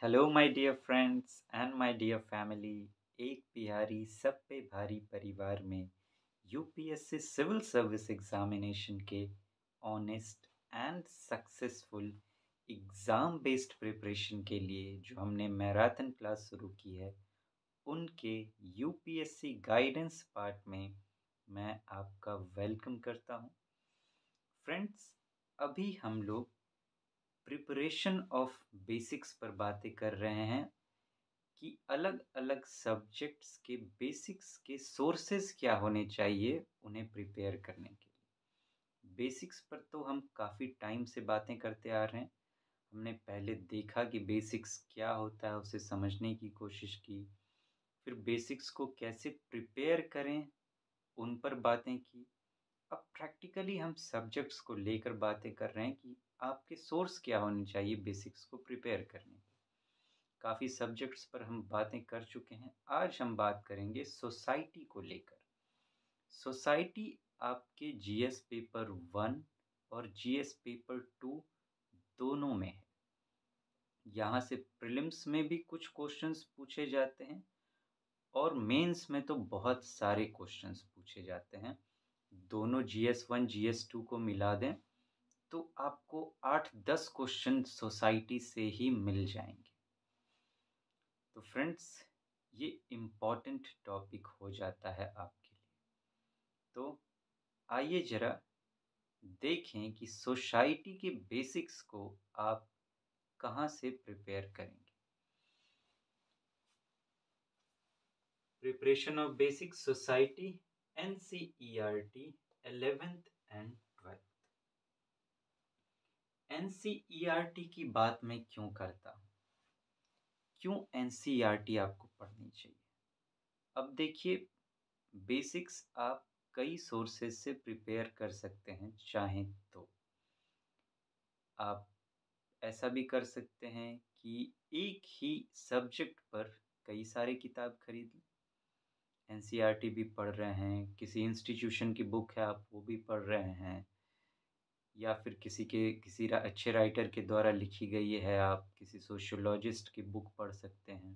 Hello my dear friends and my dear family. एक बिहारी सब पे भारी परिवार में यूपीएससी सिविल सर्विस एग्जामिनेशन के honest and successful exam based preparation के लिए जो हमने मैराथन क्लास शुरू की है, उनके यूपीएससी गाइडेंस पार्ट में मैं आपका वेलकम करता हूं। फ्रेंड्स, अभी हम लोग प्रिपरेशन ऑफ बेसिक्स पर बातें कर रहे हैं कि अलग-अलग सब्जेक्ट्स के बेसिक्स के सोर्सेस क्या होने चाहिए उन्हें प्रिपेयर करने के लिए। बेसिक्स पर तो हम काफ़ी टाइम से बातें करते आ रहे हैं। हमने पहले देखा कि बेसिक्स क्या होता है, उसे समझने की कोशिश की। फिर बेसिक्स को कैसे प्रिपेयर करें, उन पर बातें की। अब प्रैक्टिकली हम सब्जेक्ट्स को लेकर बातें कर रहे हैं कि आपके सोर्स क्या होने चाहिए बेसिक्स को प्रिपेयर करने के। काफ़ी सब्जेक्ट्स पर हम बातें कर चुके हैं। आज हम बात करेंगे सोसाइटी को लेकर। सोसाइटी आपके जीएस पेपर 1 और जीएस पेपर 2 दोनों में है। यहाँ से प्रीलिम्स में भी कुछ क्वेश्चंस पूछे जाते हैं और मेंस में तो बहुत सारे क्वेश्चंस पूछे जाते हैं। दोनों जीएस 1 जीएस 2 को मिला दें तो आपको 8-10 क्वेश्चन सोसाइटी से ही मिल जाएंगे। तो फ्रेंड्स, ये इम्पॉर्टेंट टॉपिक हो जाता है आपके लिए। तो आइए ज़रा देखें कि सोसाइटी के बेसिक्स को आप कहाँ से प्रिपेयर करेंगे। Preparation of basic society NCERT 11th and 12th। NCERT की बात मैं क्यों करता हूँ, क्यों एनसीईआरटी आपको पढ़नी चाहिए। अब देखिए, बेसिक्स आप कई सोर्सेज से प्रिपेयर कर सकते हैं। चाहें तो आप ऐसा भी कर सकते हैं कि एक ही सब्जेक्ट पर कई सारे किताब खरीद लें। एनसीईआरटी भी पढ़ रहे हैं, किसी इंस्टीट्यूशन की बुक है आप वो भी पढ़ रहे हैं, या फिर किसी अच्छे राइटर के द्वारा लिखी गई है, आप किसी सोशियोलॉजिस्ट की बुक पढ़ सकते हैं।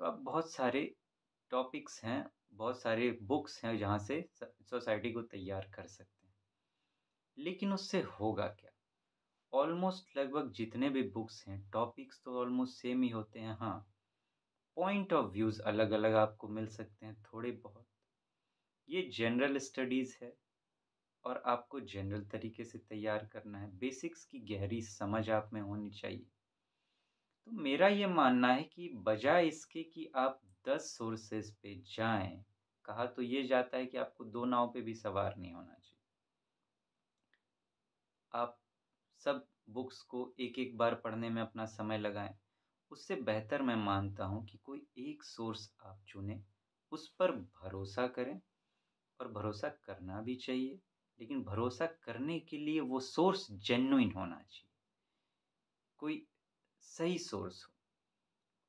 तो आप बहुत सारे टॉपिक्स हैं, बहुत सारे बुक्स हैं जहाँ से सोसाइटी को तैयार कर सकते हैं। लेकिन उससे होगा क्या? ऑलमोस्ट लगभग जितने भी बुक्स हैं, टॉपिक्स तो ऑलमोस्ट सेम ही होते हैं। हाँ, पॉइंट ऑफ व्यूज़ अलग-अलग आपको मिल सकते हैं थोड़े बहुत। ये जनरल स्टडीज़ है और आपको जनरल तरीके से तैयार करना है। बेसिक्स की गहरी समझ आप में होनी चाहिए। तो मेरा ये मानना है कि बजाय इसके कि आप 10 सोर्सेज पे जाएं, कहा तो ये जाता है कि आपको 2 नाव पे भी सवार नहीं होना चाहिए। आप सब बुक्स को एक-एक बार पढ़ने में अपना समय लगाएं। उससे बेहतर मैं मानता हूँ कि कोई एक सोर्स आप चुनें, उस पर भरोसा करें, और भरोसा करना भी चाहिए, लेकिन भरोसा करने के लिए वो सोर्स जेन्युइन होना चाहिए, कोई सही सोर्स हो।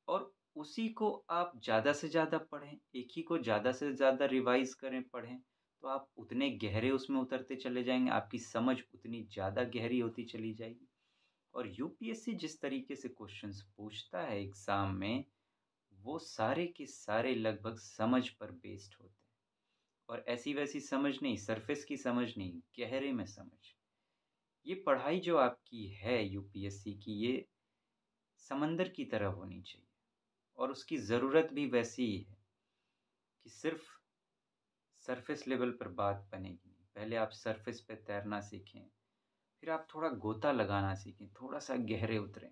और उसी को आप ज़्यादा से ज़्यादा पढ़ें, एक ही को ज़्यादा से ज़्यादा रिवाइज़ करें, पढ़ें, तो आप उतने गहरे उसमें उतरते चले जाएँगे, आपकी समझ उतनी ज़्यादा गहरी होती चली जाएगी। और यूपीएससी जिस तरीके से क्वेश्चंस पूछता है एग्ज़ाम में, वो सारे के सारे लगभग समझ पर बेस्ड होते हैं। और ऐसी-वैसी समझ नहीं, सरफेस की समझ नहीं, गहरे में समझ। ये पढ़ाई जो आपकी है यूपीएससी की, ये समंदर की तरह होनी चाहिए, और उसकी ज़रूरत भी वैसी ही है कि सिर्फ़ सरफेस लेवल पर बात बनेगी नहीं। पहले आप सरफेस पे तैरना सीखें, फिर आप थोड़ा गोता लगाना सीखें, थोड़ा-सा गहरे उतरें,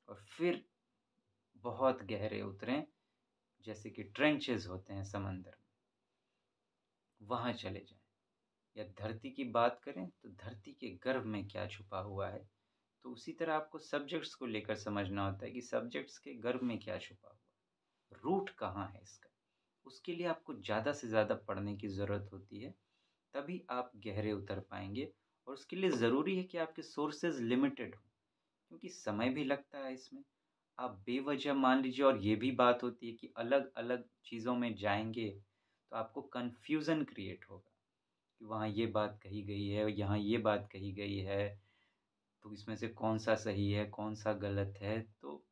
और फिर बहुत गहरे उतरें, जैसे कि ट्रेंचेज़ होते हैं समंदर में, वहाँ चले जाएँ। या धरती की बात करें तो धरती के गर्भ में क्या छुपा हुआ है, तो उसी तरह आपको सब्जेक्ट्स को लेकर समझना होता है कि सब्जेक्ट्स के गर्भ में क्या छुपा हुआ है, रूट कहाँ है इसका। उसके लिए आपको ज़्यादा से ज़्यादा पढ़ने की ज़रूरत होती है, तभी आप गहरे उतर पाएँगे। और उसके लिए ज़रूरी है कि आपके सोर्सेज़ लिमिटेड हों, क्योंकि समय भी लगता है इसमें। आप बेवजह मान लीजिए, और ये भी बात होती है कि अलग-अलग चीज़ों में जाएँगे, तो आपको कन्फ्यूज़न क्रिएट होगा कि वहाँ ये बात कही गई है, यहाँ ये बात कही गई है, तो इसमें से कौन-सा सही है, कौन-सा गलत है। तो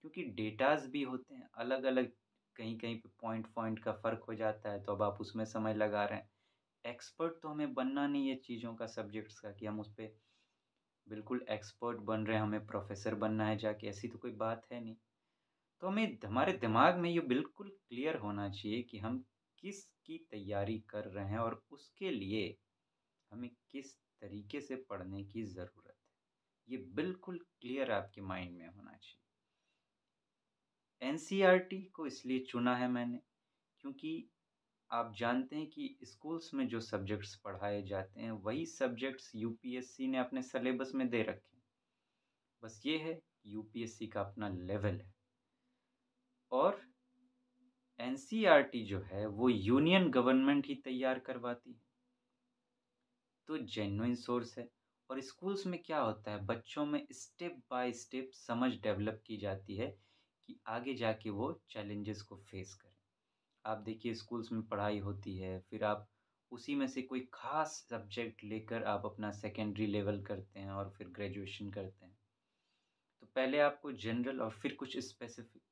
क्योंकि डेटाज भी होते हैं अलग अलग, कहीं कहीं पे पॉइंट पॉइंट का फ़र्क हो जाता है, तो अब आप उसमें समय लगा रहे हैं। एक्सपर्ट तो हमें बनना नहीं है चीज़ों का, सब्जेक्ट्स का, कि हम उस पे बिल्कुल एक्सपर्ट बन रहे हैं, हमें प्रोफ़ेसर बनना है जाके, ऐसी तो कोई बात है नहीं। तो हमें हमारे दिमाग में ये बिल्कुल क्लियर होना चाहिए कि हम किसकी तैयारी कर रहे हैं और उसके लिए हमें किस तरीके से पढ़ने की ज़रूरत है। ये बिल्कुल क्लियर आपके माइंड में होना चाहिए। एनसीईआरटी को इसलिए चुना है मैंने, क्योंकि आप जानते हैं कि स्कूल्स में जो सब्जेक्ट्स पढ़ाए जाते हैं, वही सब्जेक्ट्स यूपीएससी ने अपने सिलेबस में दे रखे हैं। बस ये है, यूपीएससी का अपना लेवल है और एनसीईआरटी जो है वो यूनियन गवर्नमेंट ही तैयार करवाती है, तो जेन्युइन सोर्स है। और स्कूल्स में क्या होता है, बच्चों में स्टेप बाय स्टेप समझ डेवलप की जाती है कि आगे जाके वो चैलेंजेस को फेस करें। आप देखिए स्कूल्स में पढ़ाई होती है, फिर आप उसी में से कोई ख़ास सब्जेक्ट लेकर आप अपना सेकेंडरी लेवल करते हैं और फिर ग्रेजुएशन करते हैं। तो पहले आपको जनरल और फिर कुछ स्पेसिफिक,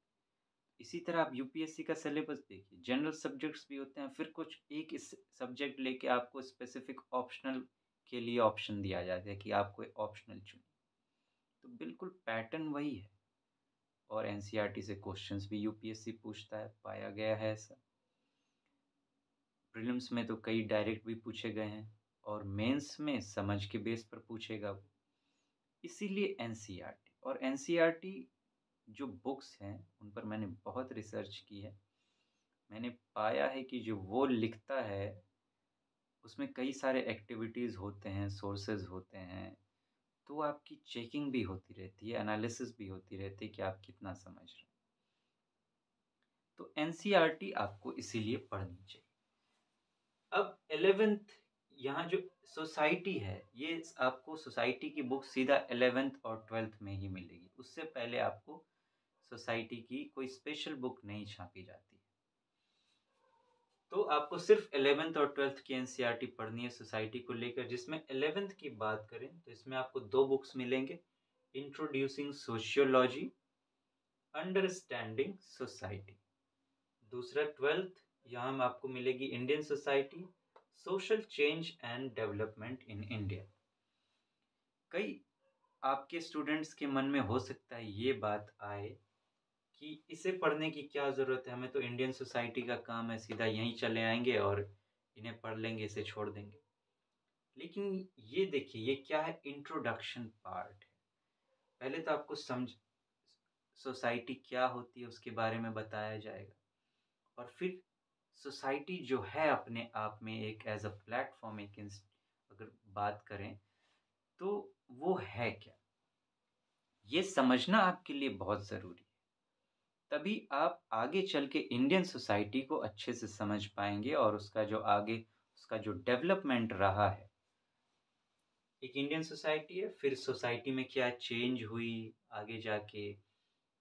इसी तरह आप यूपीएससी का सिलेबस देखिए, जनरल सब्जेक्ट्स भी होते हैं, फिर कुछ एक इस सब्जेक्ट लेके आपको स्पेसिफिक ऑप्शनल के लिए ऑप्शन दिया जाता है कि आप कोई ऑप्शनल चुनिए। तो बिल्कुल पैटर्न वही है और एनसीईआरटी से क्वेश्चंस भी यूपीएससी पूछता है, पाया गया है ऐसा। प्रीलिम्स में तो कई डायरेक्ट भी पूछे गए हैं और मेंस में समझ के बेस पर पूछेगा वो। इसीलिए एनसीईआरटी, और एनसीईआरटी जो बुक्स हैं उन पर मैंने बहुत रिसर्च की है। मैंने पाया है कि जो वो लिखता है उसमें कई सारे एक्टिविटीज़ होते हैं, सोर्सेज़ होते हैं, तो आपकी चेकिंग भी होती रहती है, एनालिसिस भी होती रहती है कि आप कितना समझ रहे हैं। तो एनसीईआरटी आपको इसीलिए पढ़नी चाहिए। अब 11th, यहाँ जो सोसाइटी है, ये आपको सोसाइटी की बुक सीधा 11th और 12th में ही मिलेगी। उससे पहले आपको सोसाइटी की कोई स्पेशल बुक नहीं छापी जाती। तो आपको सिर्फ 11th और 12th की एनसीईआरटी पढ़नी है सोसाइटी को लेकर। जिसमें 11th की बात करें तो इसमें आपको 2 बुक्स मिलेंगे, इंट्रोड्यूसिंग सोशियोलॉजी, अंडरस्टैंडिंग सोसाइटी। दूसरा 12th, यहाँ में आपको मिलेगी Indian society, social change and development in India. कई आपके स्टूडेंट्स के मन में हो सकता है ये बात आए कि इसे पढ़ने की क्या ज़रूरत है, हमें तो इंडियन सोसाइटी का काम है, सीधा यहीं चले आएंगे और इन्हें पढ़ लेंगे, इसे छोड़ देंगे। लेकिन ये देखिए, ये क्या है, इंट्रोडक्शन पार्ट है। पहले तो आपको समझ सोसाइटी क्या होती है उसके बारे में बताया जाएगा, और फिर सोसाइटी जो है अपने आप में एक एज अ प्लेटफॉर्म, अगर बात करें तो वो है क्या, ये समझना आपके लिए बहुत ज़रूरी है। तभी आप आगे चल के इंडियन सोसाइटी को अच्छे से समझ पाएंगे और उसका जो आगे, उसका जो डेवलपमेंट रहा है। एक इंडियन सोसाइटी है, फिर सोसाइटी में क्या चेंज हुई आगे जाके,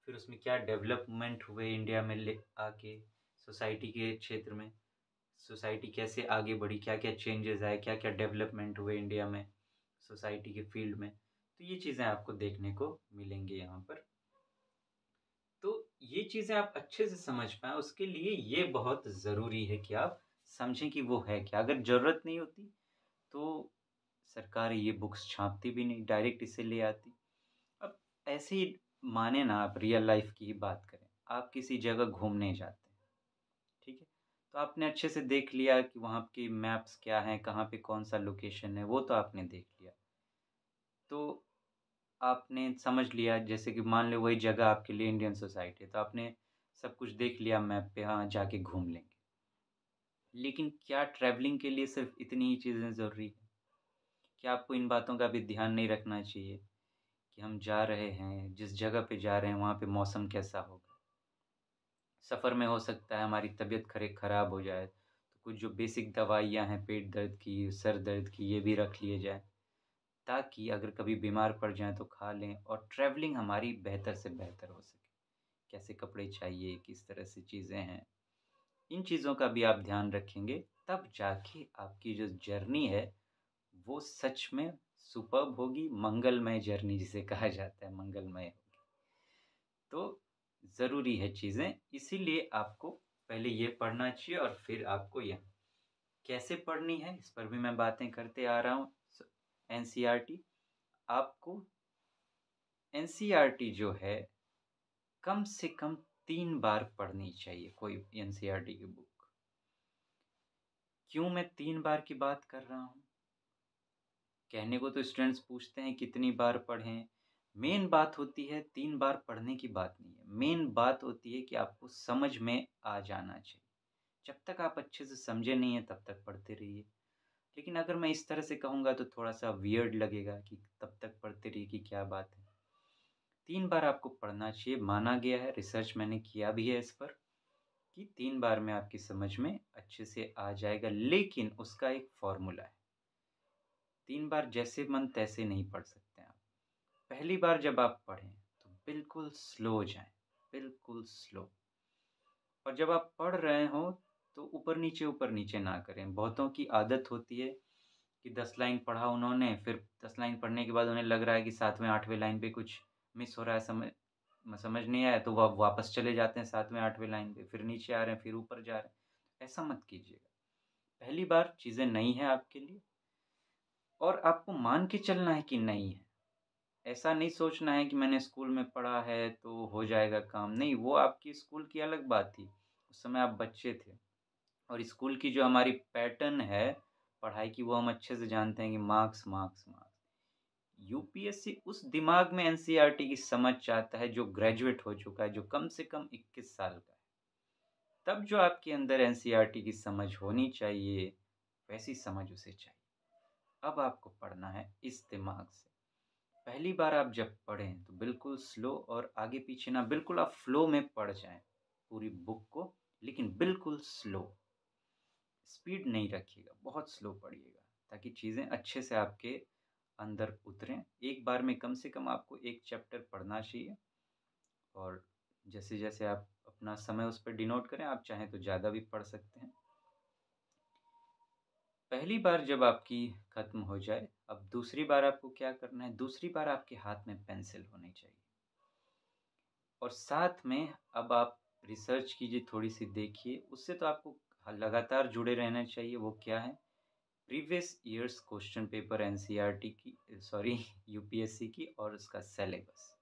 फिर उसमें क्या डेवलपमेंट हुए इंडिया में ले आके, सोसाइटी के क्षेत्र में सोसाइटी कैसे आगे बढ़ी, क्या क्या चेंजेस आए, क्या क्या डेवलपमेंट हुए इंडिया में सोसाइटी के फील्ड में। तो ये चीज़ें आपको देखने को मिलेंगे यहाँ पर। तो ये चीज़ें आप अच्छे से समझ पाएँ, उसके लिए ये बहुत ज़रूरी है कि आप समझें कि वो है क्या। अगर ज़रूरत नहीं होती तो सरकार ये बुक्स छापती भी नहीं, डायरेक्ट इसे ले आती। अब ऐसे ही माने ना, आप रियल लाइफ़ की ही बात करें, आप किसी जगह घूमने जाते हैं, ठीक है? तो आपने अच्छे से देख लिया कि वहाँ की मैप्स क्या हैं, कहाँ पे कौन-सा लोकेशन है, वो तो आपने देख लिया। तो आपने समझ लिया, जैसे कि मान लो वही जगह आपके लिए इंडियन सोसाइटी है, तो आपने सब कुछ देख लिया मैप पे, हाँ, जाके घूम लेंगे। लेकिन क्या ट्रैवलिंग के लिए सिर्फ़ इतनी ही चीज़ें ज़रूरी हैं? क्या आपको इन बातों का भी ध्यान नहीं रखना चाहिए कि हम जा रहे हैं, जिस जगह पे जा रहे हैं, वहाँ पे मौसम कैसा होगा? सफ़र में हो सकता है हमारी तबीयत खराब हो जाए, तो कुछ जो बेसिक दवाइयाँ हैं पेट दर्द की, सर दर्द की, ये भी रख लिए जाएँ, ताकि अगर कभी बीमार पड़ जाएँ तो खा लें और ट्रैवलिंग हमारी बेहतर से बेहतर हो सके। कैसे कपड़े चाहिए, किस तरह से चीज़ें हैं, इन चीज़ों का भी आप ध्यान रखेंगे, तब जाके आपकी जो जर्नी है, वो सच में सुपर्ब होगी, मंगलमय जर्नी जिसे कहा जाता है, मंगलमय होगी। तो ज़रूरी है चीज़ें, इसीलिए आपको पहले ये पढ़ना चाहिए और फिर आपको यह कैसे पढ़नी है इस पर भी मैं बातें करते आ रहा हूँ। एनसीईआरटी आपको एनसीईआरटी जो है कम से कम 3 बार पढ़नी चाहिए कोई एनसीईआरटी की बुक। क्यों मैं 3 बार की बात कर रहा हूँ? कहने को तो स्टूडेंट्स पूछते हैं कितनी बार पढ़ें? मेन बात होती है 3 बार पढ़ने की बात नहीं है। मेन बात होती है कि आपको समझ में आ जाना चाहिए। जब तक आप अच्छे से समझे नहीं हैं तब तक पढ़ते रहिए। लेकिन अगर मैं इस तरह से कहूँगा तो थोड़ा-सा वियर्ड लगेगा कि तब तक पढ़ते रहिए की क्या बात है। 3 बार आपको पढ़ना चाहिए, माना गया है, रिसर्च मैंने किया भी है इस पर कि 3 बार में आपकी समझ में अच्छे से आ जाएगा, लेकिन उसका एक फ़ॉर्मूला है। 3 बार जैसे मन तैसे नहीं पढ़ सकते आप। पहली बार जब आप पढ़ें तो बिल्कुल स्लो जाएँ, बिल्कुल स्लो। और जब आप पढ़ रहे हों तो ऊपर-नीचे ना करें। बहुतों की आदत होती है कि 10 लाइन पढ़ा उन्होंने, फिर 10 लाइन पढ़ने के बाद उन्हें लग रहा है कि 7वें 8वें लाइन पे कुछ मिस हो रहा है, समझ नहीं आया तो वह वापस चले जाते हैं 7वें 8वें लाइन पे, फिर नीचे आ रहे हैं, फिर ऊपर जा रहे हैं। ऐसा मत कीजिएगा। पहली बार चीज़ें नई हैं आपके लिए और आपको मान के चलना है कि नई है। ऐसा नहीं सोचना है कि मैंने स्कूल में पढ़ा है तो हो जाएगा काम, नहीं वो आपकी स्कूल की अलग बात थी। उस समय आप बच्चे थे और स्कूल की जो हमारी पैटर्न है पढ़ाई की वो हम अच्छे से जानते हैं कि मार्क्स, मार्क्स, मार्क्स। यूपीएससी उस दिमाग में एनसीईआरटी की समझ चाहता है जो ग्रेजुएट हो चुका है, जो कम से कम 21 साल का है। तब जो आपके अंदर एनसीईआरटी की समझ होनी चाहिए, वैसी समझ उसे चाहिए। अब आपको पढ़ना है इस दिमाग से। पहली बार आप जब पढ़ें तो बिल्कुल स्लो और आगे-पीछे ना बिल्कुल आप फ्लो में पढ़ जाएँ, पूरी बुक को, लेकिन बिल्कुल स्लो। स्पीड नहीं रखिएगा, बहुत स्लो पढ़िएगा ताकि चीज़ें अच्छे से आपके अंदर उतरें। एक बार में कम से कम आपको 1 चैप्टर पढ़ना चाहिए और जैसे-जैसे आप अपना समय उस पे डिनोट करें, आप चाहें तो ज़्यादा भी पढ़ सकते हैं। पहली बार जब आपकी खत्म हो जाए, अब दूसरी बार आपको क्या करना है, दूसरी बार आपके हाथ में पेंसिल होनी चाहिए और साथ में अब आप रिसर्च कीजिए, थोड़ी-सी देखिए, उससे तो आपको लगातार जुड़े रहना चाहिए। वो क्या है? Previous years question paper NCERT की, सॉरी यूपीएससी की और उसका सिलेबस।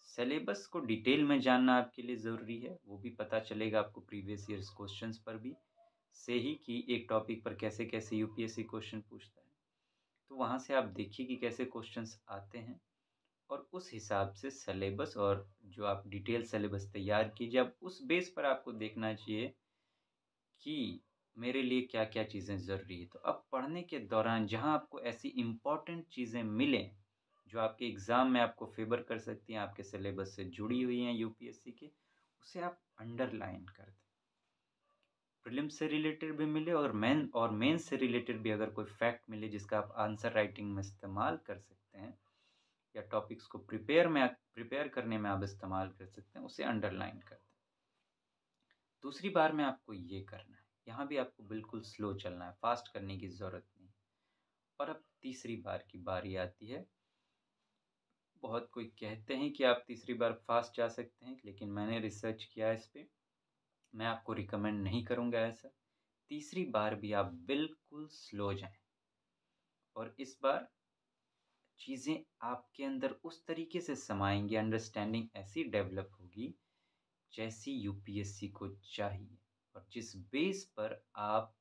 सिलेबस को डिटेल में जानना आपके लिए ज़रूरी है, वो भी पता चलेगा आपको प्रीवियस ईयर्स क्वेश्चंस पर भी से ही कि एक टॉपिक पर कैसे-कैसे यूपीएससी क्वेश्चन पूछता है। तो वहाँ से आप देखिए कि कैसे क्वेश्चंस आते हैं और उस हिसाब से सिलेबस और जो आप डिटेल सिलेबस तैयार कीजिए। अब उस बेस पर आपको देखना चाहिए कि मेरे लिए क्या-क्या चीज़ें ज़रूरी है। तो अब पढ़ने के दौरान जहाँ आपको ऐसी इम्पोर्टेंट चीज़ें मिलें, जो आपके एग्ज़ाम में आपको फ़ेवर कर सकती हैं, आपके सिलेबस से जुड़ी हुई हैं यूपीएससी के, उसे आप अंडरलाइन कर दें। प्रीलिम्स से रिलेटेड भी मिले और मेंस से रिलेटेड भी अगर कोई फैक्ट मिले जिसका आप आंसर राइटिंग में इस्तेमाल कर सकते हैं या टॉपिक्स को प्रिपेयर करने में आप इस्तेमाल कर सकते हैं, उसे अंडरलाइन कर दें। दूसरी बार में आपको ये करना है, यहाँ भी आपको बिल्कुल स्लो चलना है, फ़ास्ट करने की ज़रूरत नहीं। और अब तीसरी बार की बारी आती है। बहुत कोई कहते हैं कि आप तीसरी बार फ़ास्ट जा सकते हैं, लेकिन मैंने रिसर्च किया है इस पे, मैं आपको रिकमेंड नहीं करूँगा ऐसा। तीसरी बार भी आप बिल्कुल स्लो जाएँ और इस बार चीज़ें आपके अंदर उस तरीके से समाएँगी, अंडरस्टैंडिंग ऐसी डेवलप होगी जैसी यूपीएससी को चाहिए और जिस बेस पर आप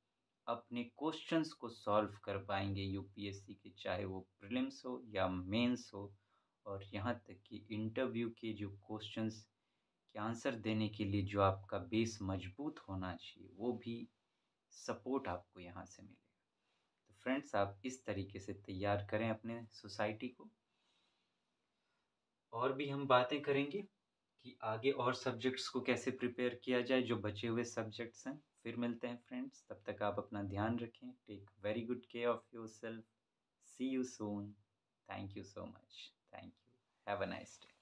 अपने क्वेश्चंस को सॉल्व कर पाएँगे यूपीएससी के, चाहे वो प्रीलिम्स हो या मेंस हो और यहाँ तक कि इंटरव्यू के जो क्वेश्चंस के आंसर देने के लिए जो आपका बेस मजबूत होना चाहिए, वो भी सपोर्ट आपको यहाँ से मिलेगा। तो फ्रेंड्स, आप इस तरीके से तैयार करें अपने सोसाइटी को और भी हम बातें करेंगे कि आगे और सब्जेक्ट्स को कैसे प्रिपेयर किया जाए, जो बचे हुए सब्जेक्ट्स हैं। फिर मिलते हैं फ्रेंड्स, तब तक आप अपना ध्यान रखें। Take very good care of yourself. See you soon. Thank you so much. Thank you. Have a nice day.